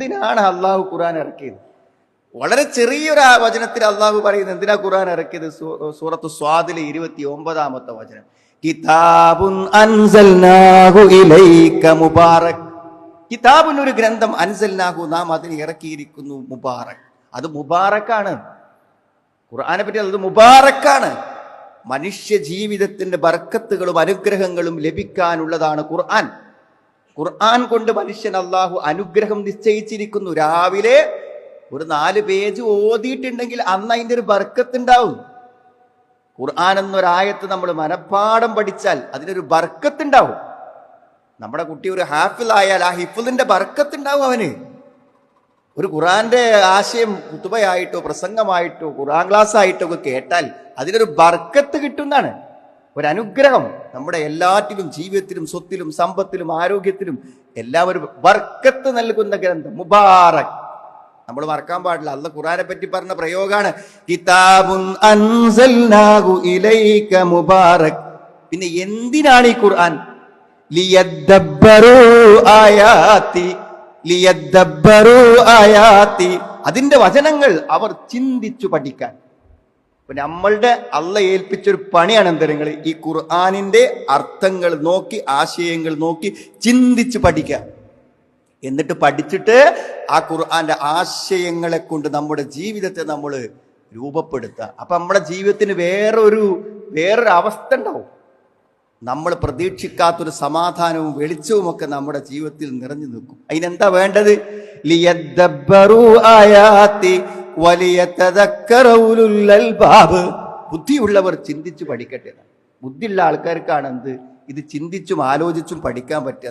എന്തിനാണ് അള്ളാഹു ഖുർആൻ ഇറക്കിയത്? വളരെ ചെറിയൊരു വചനത്തിൽ അള്ളാഹു പറയുന്നത് എന്തിനാ ഖുർആൻ ഇറക്കിയത്? സൂറത്തു സ്വാദിലെ 29-ാമത്തെ വചനം, കിതാബുൻ അൻസൽനാഹു ഇലൈക മുബാറക്. കിതാബുൻ ഒരു ഗ്രന്ഥം, അൻസൽനാഹു നാം അതിനെ ഇറക്കിയിരിക്കുന്നു, മുബാറക്. അത് മുബാറക്കാണ്. ഖുർആനെ പറ്റി അത് മുബാറക്കാണ്. മനുഷ്യ ജീവിതത്തിന്റെ ബർക്കത്തുകളും അനുഗ്രഹങ്ങളും ലഭിക്കാനുള്ളതാണ് ഖുർആൻ. ഖുർആൻ കൊണ്ട് മനുഷ്യൻ അള്ളാഹു അനുഗ്രഹം നിശ്ചയിച്ചിരിക്കുന്നു. രാവിലെ ഒരു 4 പേജ് ഓതിയിട്ടുണ്ടെങ്കിൽ അന്ന് അതിൻ്റെ ഒരു ബർക്കത്തുണ്ടാവും. ഖുർആൻ എന്നൊരായത്ത് നമ്മൾ മനഃപ്പാഠം പഠിച്ചാൽ അതിനൊരു ബർക്കത്തുണ്ടാവും. നമ്മുടെ കുട്ടി ഒരു ഹാഫിളായാൽ ആ ഹിഫ്ളിന്റെ ബർക്കത്തുണ്ടാവും അവന്. ഒരു ഖുർആന്റെ ആശയം ഖുതുബയായിട്ടോ പ്രസംഗമായിട്ടോ ഖുർആൻ ക്ലാസ് ആയിട്ടോ ഒക്കെ കേട്ടാൽ അതിനൊരു ബർക്കത്ത് കിട്ടുന്നതാണ്, ഒരു അനുഗ്രഹം. നമ്മുടെ എല്ലാറ്റിലും, ജീവിതത്തിലും, സ്വത്തിലും, സമ്പത്തിലും, ആരോഗ്യത്തിലും എല്ലാം ഒരു ബർക്കത്ത് നൽകുന്ന ഗ്രന്ഥം മുബാറക്. നമ്മൾ മറക്കാൻ പാടില്ല. അല്ലാഹു ഖുർആനെ പറ്റി പറഞ്ഞ പ്രയോഗമാണ് കിതാബുൻ അൻസൽനാഹു ഇലൈക മുബാറക്. പിന്നെ എന്തിനാണ് ഈ ഖുർആൻ? ലിയദ്ദബ്ബറൂ ആയാതി, ലിയദ്ദബ്ബറൂ ആയാതി. അതിന്റെ വചനങ്ങൾ അവർ ചിന്തിച്ചു പഠിക്കാൻ. അപ്പൊ നമ്മളുടെ അള്ളാഹ് ഏൽപ്പിച്ചൊരു പണിയാണ് എന്തരങ്ങൾ? ഈ ഖുർആനിന്റെ അർത്ഥങ്ങൾ നോക്കി, ആശയങ്ങൾ നോക്കി ചിന്തിച്ച് പഠിക്കുക. എന്നിട്ട് പഠിച്ചിട്ട് ആ ഖുർആന്റെ ആശയങ്ങളെ കൊണ്ട് നമ്മുടെ ജീവിതത്തെ നമ്മൾ രൂപപ്പെടുത്തുക. അപ്പൊ നമ്മുടെ ജീവിതത്തിന് വേറൊരു അവസ്ഥ ഉണ്ടാവും. നമ്മൾ പ്രതീക്ഷിക്കാത്തൊരു സമാധാനവും വെളിച്ചവും ഒക്കെ നമ്മുടെ ജീവിതത്തിൽ നിറഞ്ഞു നിൽക്കും. അതിനെന്താ വേണ്ടത്? ലിയദ്ദബ്ബറൂ ആയാതി വലിയതദക്കറ ഉലുൽ അൽബാബ്. ബുദ്ധിയുള്ളവർ ചിന്തിച്ചു പഠിക്കട്ടെ. ബുദ്ധിയുള്ള ആൾക്കാർക്കാണ് ഇത് ചിന്തിച്ചും ആലോചിച്ചും പഠിക്കാൻ പറ്റുക.